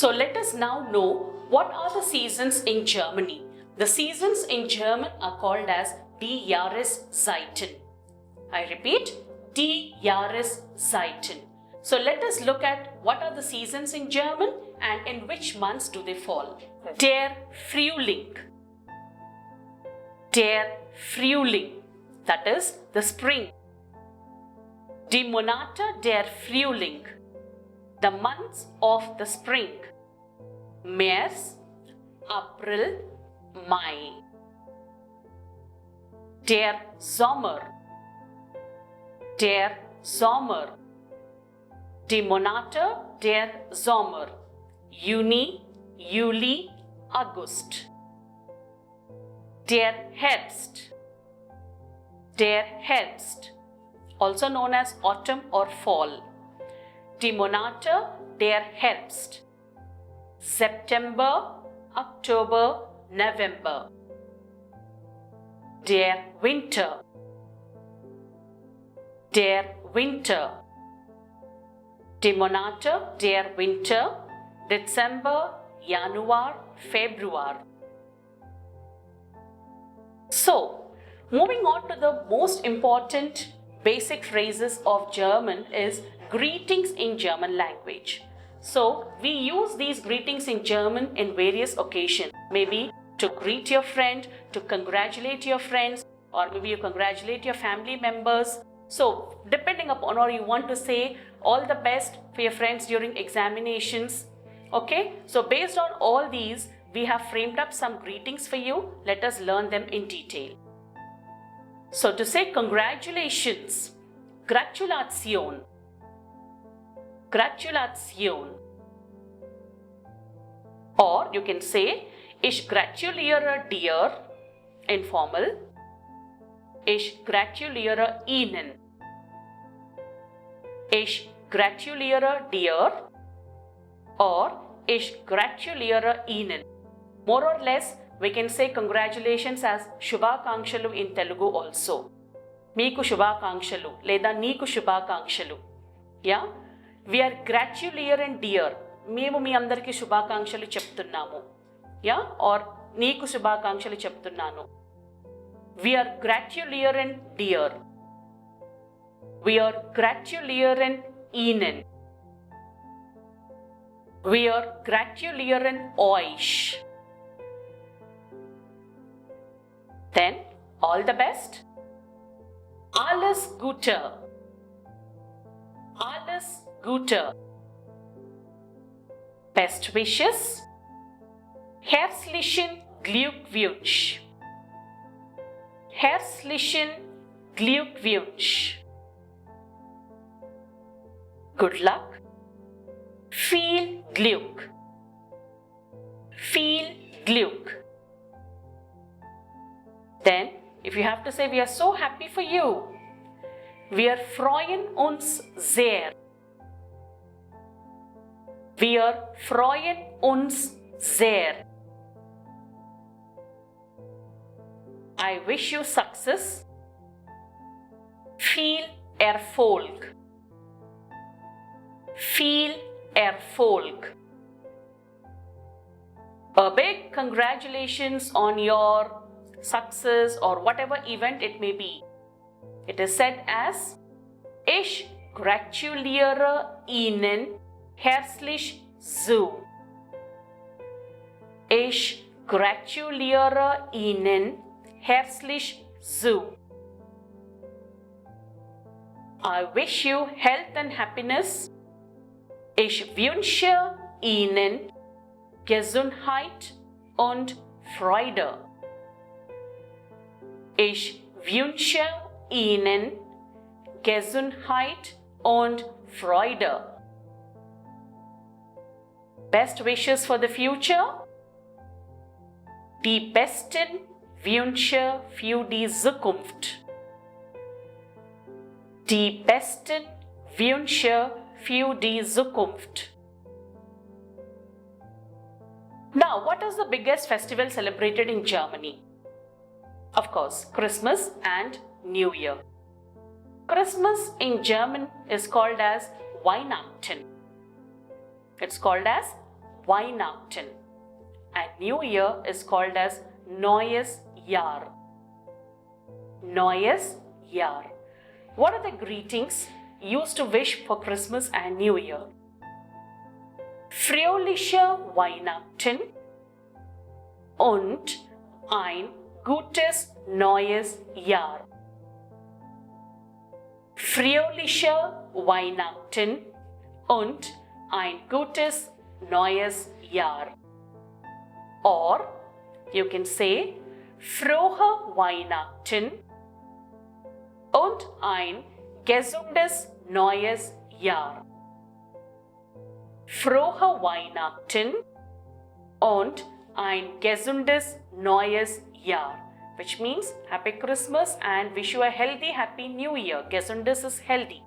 So let us now know what are the seasons in Germany. The seasons in German are called as die Jahreszeiten. I repeat, die Jahreszeiten. So let us look at what are the seasons in German and in which months do they fall. Der Frühling. Der Frühling, that is the spring. Die Monate der Frühling, the months of the spring. März, April, Mai. Der Sommer. Der Sommer. Die Monate der Sommer. Juni, Juli, August. Der Herbst. Der Herbst, also known as autumn or fall. Die Monate der Herbst. September, October, November. Der Winter. Der Winter. Die Monate der Winter. Dezember, Januar, Februar. So, moving on to the most important basic phrases of German is greetings in German language. So, we use these greetings in German in various occasions. Maybe to greet your friend, to congratulate your friends, or maybe you congratulate your family members. So, depending upon, or you want to say all the best for your friends during examinations. Okay, so based on all these, we have framed up some greetings for you. Let us learn them in detail. So to say congratulations, Gratulation. Gratulation. Or you can say, Ich gratuliere dir, informal. Ich gratuliere Ihnen. Ich gratuliere dir or Ich gratuliere Ihnen. More or less, we can say congratulations as Shubhakankshalu in Telugu also. Meeku Shubhakankshalu leda Neeku Shubhakankshalu. Yeah? We are gratulieren dear. Memu మీ అందరికి శుభాకాంక్షలు చెప్తున్నాము. Yeah? Or నీకు శుభాకాంక్షలు చెప్తున్నాను. We are gratulieren dear. We are gratulieren Ihnen. We are gratulieren euch. Then, all the best. Alles Gute. Alles Gute. Best wishes. Herzlichen Glückwunsch. Herzlichen Glückwunsch. Good luck. Viel Glück. Viel Glück. Then, if you have to say, we are so happy for you. Wir freuen uns sehr. Wir freuen uns sehr. I wish you success. Viel Erfolg. Viel Erfolg. A big congratulations on your success or whatever event it may be. It is said as Ich gratuliere Ihnen herzlich zu. Ich gratuliere Ihnen herzlich zu. I wish you health and happiness. Ich wünsche Ihnen Gesundheit und Freude. Ich wünsche Ihnen Gesundheit und Freude. Best wishes for the future. Die besten Wünsche für die Zukunft. Die besten Wünsche für die Zukunft. Now, what is the biggest festival celebrated in Germany? Of course, Christmas and New Year. Christmas in German is called as Weihnachten. It's called as Weihnachten. And New Year is called as Neues Jahr. Neues Jahr. What are the greetings used to wish for Christmas and New Year? Fröhliche Weihnachten und ein gutes neues Jahr. Fröhliche Weihnachten und ein gutes neues Jahr. Or you can say frohe Weihnachten und ein gesundes neues Jahr. Frohe Weihnachten und ein gesundes neues Jahr, which means Happy Christmas and wish you a healthy, happy New Year. Gesundes is healthy.